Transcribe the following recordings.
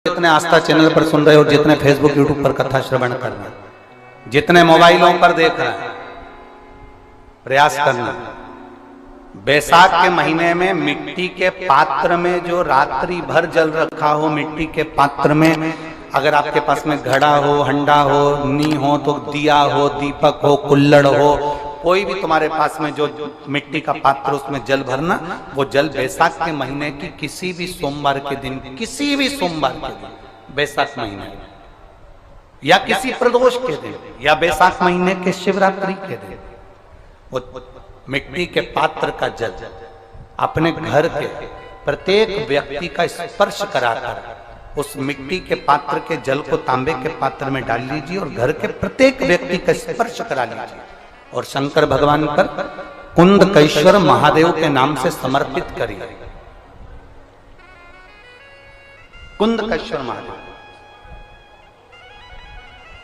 जितने आस्था चैनल पर सुन रहे हो, जितने फेसबुक यूट्यूब पर कथा श्रवण कर रहे हैं, जितने मोबाइलों पर देख रहे हैं, प्रयास करना। बैसाख के महीने में मिट्टी के पात्र में जो रात्रि भर जल रखा हो, मिट्टी के पात्र में अगर आपके पास में घड़ा हो, हंडा हो, नी हो, तो दिया हो, दीपक हो, कुल्लड़ हो, कोई भी तुम्हारे पास में जो मिट्टी का पात्र, उसमें जल भरना। वो जल बैसाख के महीने की किसी भी सोमवार के दिन, किसी भी सोमवार के दिन, बैसाख महीने या किसी प्रदोष के दिन या बैसाख महीने के शिवरात्रि के दिन, वो मिट्टी के पात्र का जल अपने घर के प्रत्येक व्यक्ति का स्पर्श कराकर उस मिट्टी के पात्र के जल को तांबे के पात्र में डाल लीजिए और घर के प्रत्येक व्यक्ति का स्पर्श करा लीजिए और शंकर भगवान पर कुंदकेश्वर महादेव के नाम से समर्पित करिए। कुंदकेश्वर महादेव।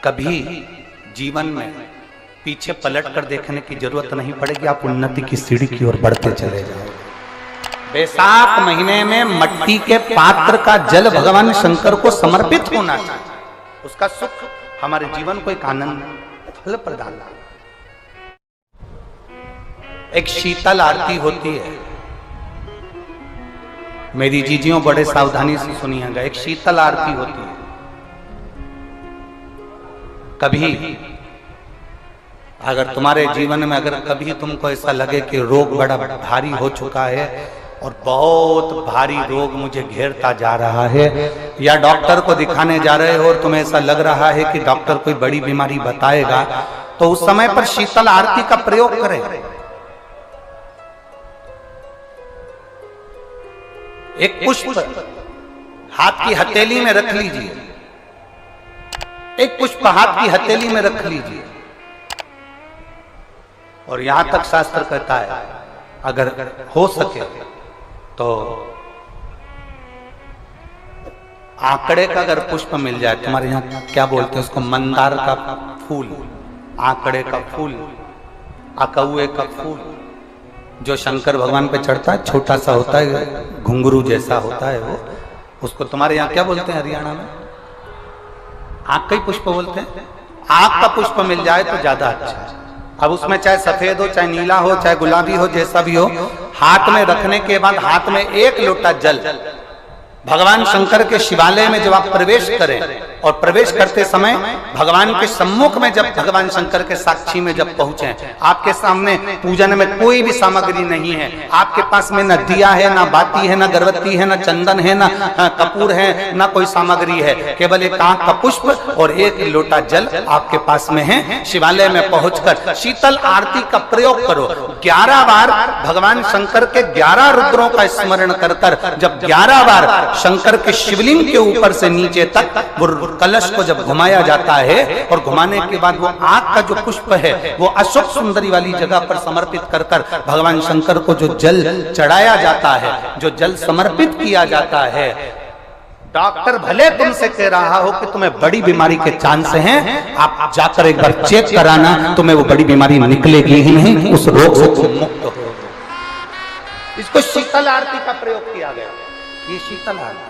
कभी जीवन में पीछे पलट कर देखने की जरूरत नहीं पड़ेगी, आप उन्नति की सीढ़ी की ओर बढ़ते चले जाओ। बैसाख महीने में मट्टी के पात्र का जल भगवान शंकर को समर्पित होना चाहिए। उसका सुख हमारे जीवन को एक आनंद फल प्रदान। एक शीतल आरती होती है, मेरी जीजियों बड़े सावधानी से सुनिएगा। एक शीतल आरती होती है। कभी अगर तुम्हारे जीवन में अगर कभी तुमको ऐसा लगे कि रोग बड़ा भारी हो चुका है और बहुत भारी रोग मुझे घेरता जा रहा है, या डॉक्टर को दिखाने जा रहे हो और तुम्हें ऐसा लग रहा है कि डॉक्टर कोई बड़ी बीमारी बताएगा, तो उस समय पर शीतल आरती का प्रयोग करें। एक पुष्प हाथ की हथेली में रख लीजिए, एक पुष्प हाथ की हथेली में रख लीजिए और यहां तक शास्त्र कहता है अगर हो सके तो आंकड़े का अगर पुष्प मिल जाए, तुम्हारे यहाँ क्या बोलते हैं उसको, मंदार का फूल, आंकड़े का फूल, अकौए का फूल, जो शंकर भगवान पे चढ़ता है, छोटा सा होता है, घुंघरू जैसा होता है वो, उसको तुम्हारे यहाँ क्या बोलते हैं हरियाणा में? आंख का ही पुष्प बोलते हैं। आंख का पुष्प मिल जाए तो ज्यादा अच्छा है। अब उसमें चाहे सफेद हो, चाहे नीला हो, चाहे गुलाबी हो, जैसा भी हो, हाथ में रखने के बाद हाथ में एक लोटा जल भगवान शंकर के शिवालय में जब आप प्रवेश करें और प्रवेश करते समय भगवान के सम्मुख में जब भगवान शंकर के साक्षी में जब पहुंचे, आपके सामने पूजन में कोई भी सामग्री नहीं है, आपके पास में न दिया है, ना बाती है, ना गर्भवती है, ना चंदन है, ना कपूर है, ना कोई सामग्री है, केवल एक आंख का पुष्प और एक लोटा जल आपके पास में है। शिवालय में पहुंचकर शीतल आरती का प्रयोग करो। 11 बार भगवान शंकर के 11 रुद्रों का स्मरण कर जब 11 बार शंकर के शिवलिंग के ऊपर से नीचे तक वो कलश को जब घुमाया जाता है और घुमाने के बाद वो आग का जो पुष्प है वो अशोक सुंदरी वाली जगह पर समर्पित कर भगवान शंकर को जो जल चढ़ाया जाता है, जो जल समर्पित किया जाता है, डॉक्टर भले तुमसे कह रहा हो कि तुम्हें बड़ी बीमारी के चांस हैं, आप जाकर एक बार चेक कराना, तुम्हें वो बड़ी बीमारी निकलेगी ही नहीं, उस रोग से तुम मुक्त हो। इसको शीतल आरती का प्रयोग किया गया। ये शीतल आरती,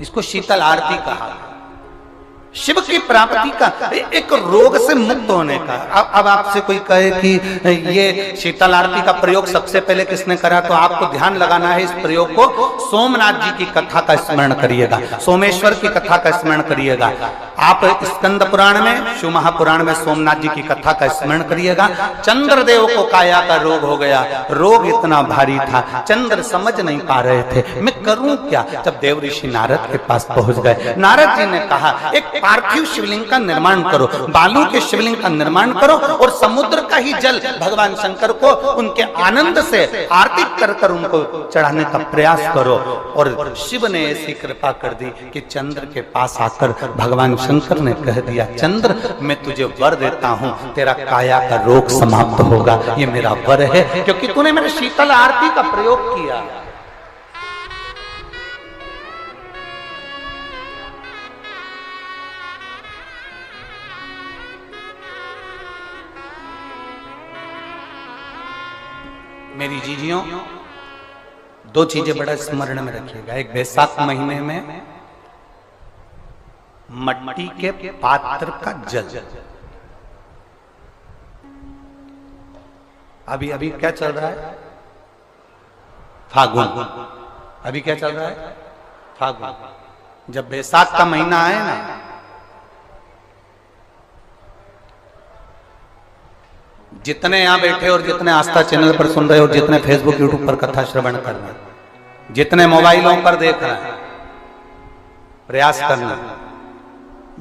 इसको शीतल आरती कहा। शिव की प्राप्ति का, एक रोग से मुक्त होने का। अब आपसे कोई कहे कि ये शीतल आरती का प्रयोग सबसे पहले किसने करा, तो आपको ध्यान लगाना है इस प्रयोग को। सोमनाथ जी की कथा का स्मरण करिएगा, सोमेश्वर की कथा का स्मरण करिएगा। आप स्कंद पुराण में, शिव महापुराण में सोमनाथ जी की कथा का स्मरण करिएगा। चंद्रदेव को काया का रोग हो गया, रोग इतना भारी था, चंद्र समझ नहीं पा रहे थे मैं करूं क्या। जब देव ऋषि नारद के पास पहुंच गए, नारद जी ने कहा एक पार्थिव शिवलिंग का निर्माण करो, बालू के शिवलिंग का निर्माण करो और समुद्र का ही जल भगवान शंकर को उनके आनंद से आरती कर उनको चढ़ाने का प्रयास करो। और शिव ने ऐसी कृपा कर दी कि चंद्र के पास आकर भगवान शंकर ने कह दिया, चंद्र मैं तुझे वर देता हूं, तेरा काया का रोग समाप्त होगा, ये मेरा वर है क्योंकि तूने मेरे शीतल आरती का प्रयोग किया। मेरी जीजियों, दो चीजें बड़ा स्मरण में रखिएगा। एक, बैसाख महीने में मट्टी के पात्र का जल। अभी अभी क्या चल रहा है? फागुन। अभी क्या चल रहा है? फागुन। जब बैसाख का महीना आए ना, जितने यहां बैठे और जितने आस्था चैनल पर सुन रहे हो, जितने फेसबुक यूट्यूब पर कथा श्रवण कर रहे हैं, जितने मोबाइलों पर देख रहे हैं, प्रयास करना,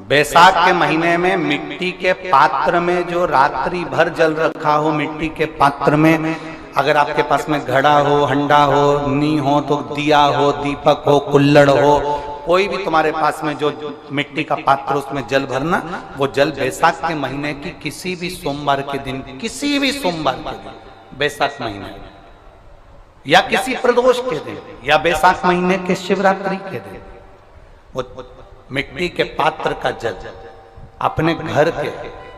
बैसाख के महीने में मिट्टी के पात्र में जो रात्रि भर जल रखा हो, मिट्टी के पात्र में, अगर आपके पास में घड़ा हो, हंडा हो, नी हो, तो दिया हो, दीपक हो, कुल्लड़ हो, कोई भी तुम्हारे पास में जो मिट्टी का पात्र, उसमें जल भरना। वो जल बैसाख के महीने की किसी भी सोमवार के दिन, किसी भी सोमवार के दिन, बैसाख महीने या किसी प्रदोष के दिन, या बैसाख महीने के शिवरात्रि के दिन, वो मिट्टी के पात्र का जल अपने घर के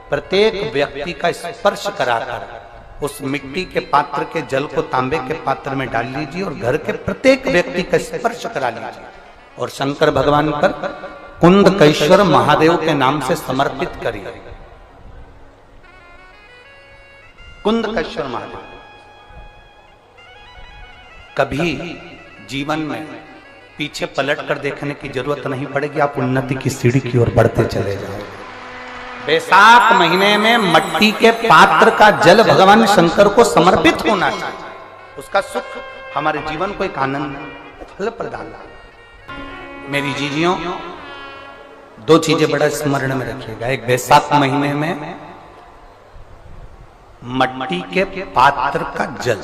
प्रत्येक व्यक्ति का स्पर्श कराकर उस मिट्टी के पात्र के जल को तांबे के पात्र में डाल लीजिए और घर के प्रत्येक व्यक्ति का स्पर्श करा लीजिए और शंकर भगवान पर कुंदकेश्वर महादेव के नाम से समर्पित करिए। कुंदकेश्वर महादेव। कभी जीवन में पीछे पलट कर देखने की जरूरत नहीं पड़ेगी, आप उन्नति की सीढ़ी की ओर बढ़ते चले जाओगे। बैसाख महीने में मट्टी के पात्र का जल भगवान शंकर को समर्पित होना चाहिए। उसका सुख हमारे जीवन को एक आनंद फल प्रदान। मेरी जीजियों, दो चीजें बड़ा स्मरण में रखिएगा। एक, बैसाख महीने में मट्टी के पात्र का जल।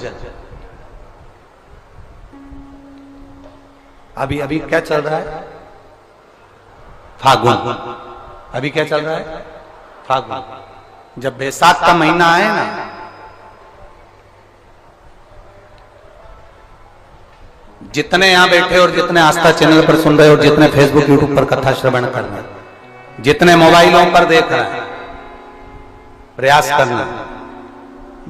अभी अभी क्या चल रहा है? फागुन। अभी क्या चल रहा है? फागुन। जब बैसाख का महीना आए ना, जितने यहां बैठे और जितने आस्था चैनल पर सुन रहे हो, जितने फेसबुक यूट्यूब पर कथा श्रवण कर रहे हैं, जितने मोबाइलों पर देख रहे हैं, प्रयास करना,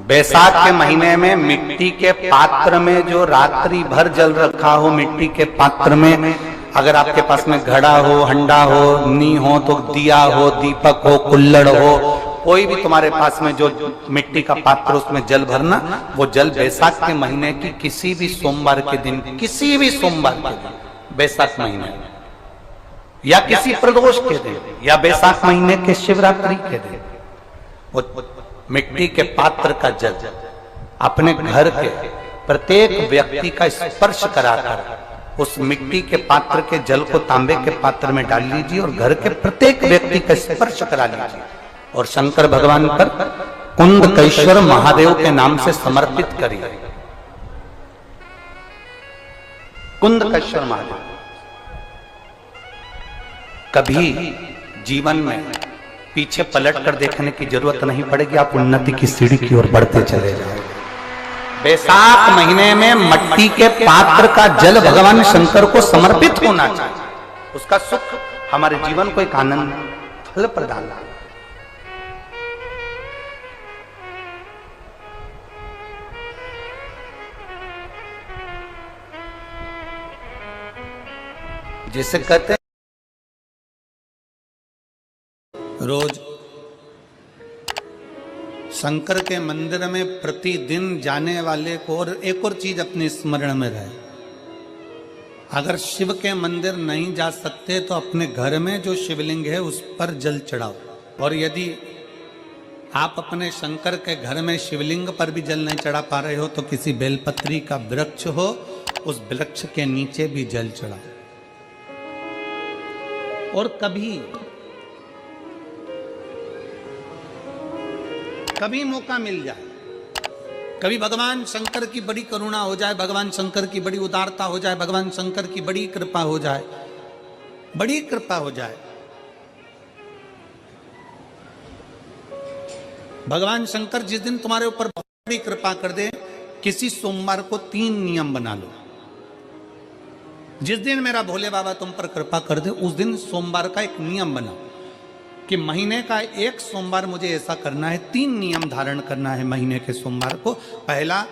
बैसाख के महीने में मिट्टी के पात्र में जो रात्रि भर जल रखा हो, मिट्टी के पात्र में, अगर आपके पास में घड़ा हो, हंडा हो, नी हो, तो दिया हो, दीपक हो, कुल्लड़ हो, कोई भी तुम्हारे पास में जो मिट्टी का पात्र, उसमें जल भरना। वो जल बैसाख के महीने की किसी भी सोमवार के दिन, किसी भी सोमवार के दिन, बैसाख महीने या किसी प्रदोष के दिन, या बैसाख महीने के शिवरात्रि के दिन, वो मिट्टी के पात्र का जल अपने घर के प्रत्येक व्यक्ति का स्पर्श कराकर उस मिट्टी के पात्र के जल को तांबे के पात्र में डाल लीजिए और घर के प्रत्येक व्यक्ति का स्पर्श करा लीजिए और शंकर भगवान पर कुंदकेश्वर महादेव के नाम से समर्पित करिए। कुंदकेश्वर महादेव। कभी जीवन में पीछे पलट कर देखने की जरूरत नहीं पड़ेगी, आप उन्नति की सीढ़ी की ओर बढ़ते चले जाओगे। बैसाख महीने में मट्टी के पात्र का जल भगवान शंकर को समर्पित होना चाहिए। उसका सुख हमारे जीवन को एक आनंद फल प्रदान। जिसे कहते हैं रोज शंकर के मंदिर में प्रतिदिन जाने वाले को, और एक और चीज अपने स्मरण में रहे, अगर शिव के मंदिर नहीं जा सकते तो अपने घर में जो शिवलिंग है उस पर जल चढ़ाओ। और यदि आप अपने शंकर के घर में शिवलिंग पर भी जल नहीं चढ़ा पा रहे हो तो किसी बेलपत्री का वृक्ष हो, उस वृक्ष के नीचे भी जल चढ़ाओ। और कभी मौका मिल जाए, कभी भगवान शंकर की बड़ी करुणा हो जाए, भगवान शंकर की बड़ी उदारता हो जाए, भगवान शंकर की बड़ी कृपा हो जाए, बड़ी कृपा हो जाए, भगवान शंकर जिस दिन तुम्हारे ऊपर बड़ी कृपा कर दे, किसी सोमवार को 3 नियम बना लो। जिस दिन मेरा भोले बाबा तुम पर कृपा कर दे, उस दिन सोमवार का एक नियम बनाओ कि महीने का एक सोमवार मुझे ऐसा करना है, 3 नियम धारण करना है महीने के सोमवार को। पहला,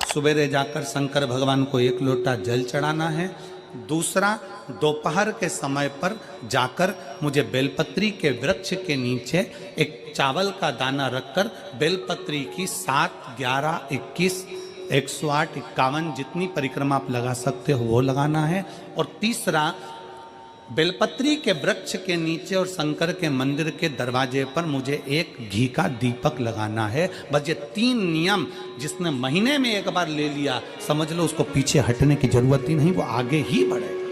सवेरे जाकर शंकर भगवान को 1 लोटा जल चढ़ाना है। दूसरा, दोपहर के समय पर जाकर मुझे बेलपत्री के वृक्ष के नीचे एक चावल का दाना रखकर बेलपत्री की 7, 11, 21, 108, 51 जितनी परिक्रमा आप लगा सकते हो वो लगाना है। और तीसरा, बेलपत्री के वृक्ष के नीचे और शंकर के मंदिर के दरवाजे पर मुझे एक घी का दीपक लगाना है। बस ये 3 नियम जिसने महीने में एक बार ले लिया, समझ लो उसको पीछे हटने की जरूरत ही नहीं, वो आगे ही बढ़ेगा।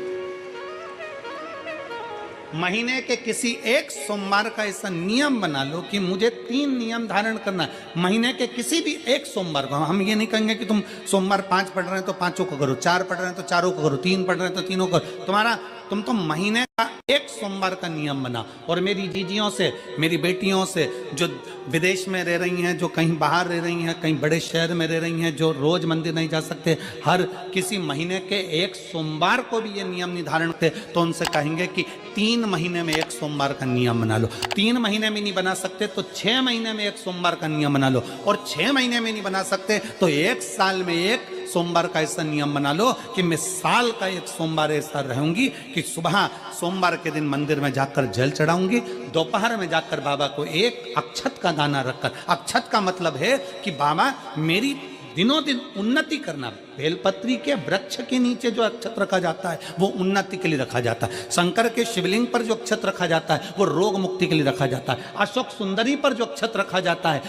महीने के किसी एक सोमवार का ऐसा नियम बना लो कि मुझे 3 नियम धारण करना है। महीने के किसी भी एक सोमवार को, हम ये नहीं कहेंगे कि तुम सोमवार 5 पढ़ रहे हैं तो 5 को करो, 4 पढ़ रहे हैं तो 4 को करो, 3 पढ़ रहे हैं तो 3 को करो। तुम तो महीने का एक सोमवार का नियम बना। और मेरी जीजियों से, मेरी बेटियों से जो विदेश में रह रही हैं, जो कहीं बाहर रह रही हैं, कहीं बड़े शहर में रह रही हैं, जो रोज मंदिर नहीं जा सकते, हर किसी महीने के एक सोमवार को भी ये नियम निर्धारण करते, तो उनसे कहेंगे कि 3 महीने में एक सोमवार का नियम बना लो। 3 महीने में नहीं बना सकते तो 6 महीने में एक सोमवार का नियम बना लो। और 6 महीने में नहीं बना सकते तो 1 साल में एक सोमवार का ऐसा नियम बना लो कि मैं साल का एक सोमवार ऐसा रहूंगी कि सुबह सोमवार के दिन मंदिर में जाकर जल चढ़ाऊंगी, दोपहर में जाकर बाबा को एक अक्षत का दाना रखकर, अक्षत का मतलब है कि बाबा मेरी दिनों दिन उन्नति करना। बेलपत्री के वृक्ष के नीचे जो अक्षत रखा जाता है वो उन्नति के लिए रखा जाता है। शंकर के शिवलिंग पर जो अक्षत रखा जाता है वो रोग मुक्ति के लिए रखा जाता है। अशोक सुंदरी पर जो अक्षत रखा जाता है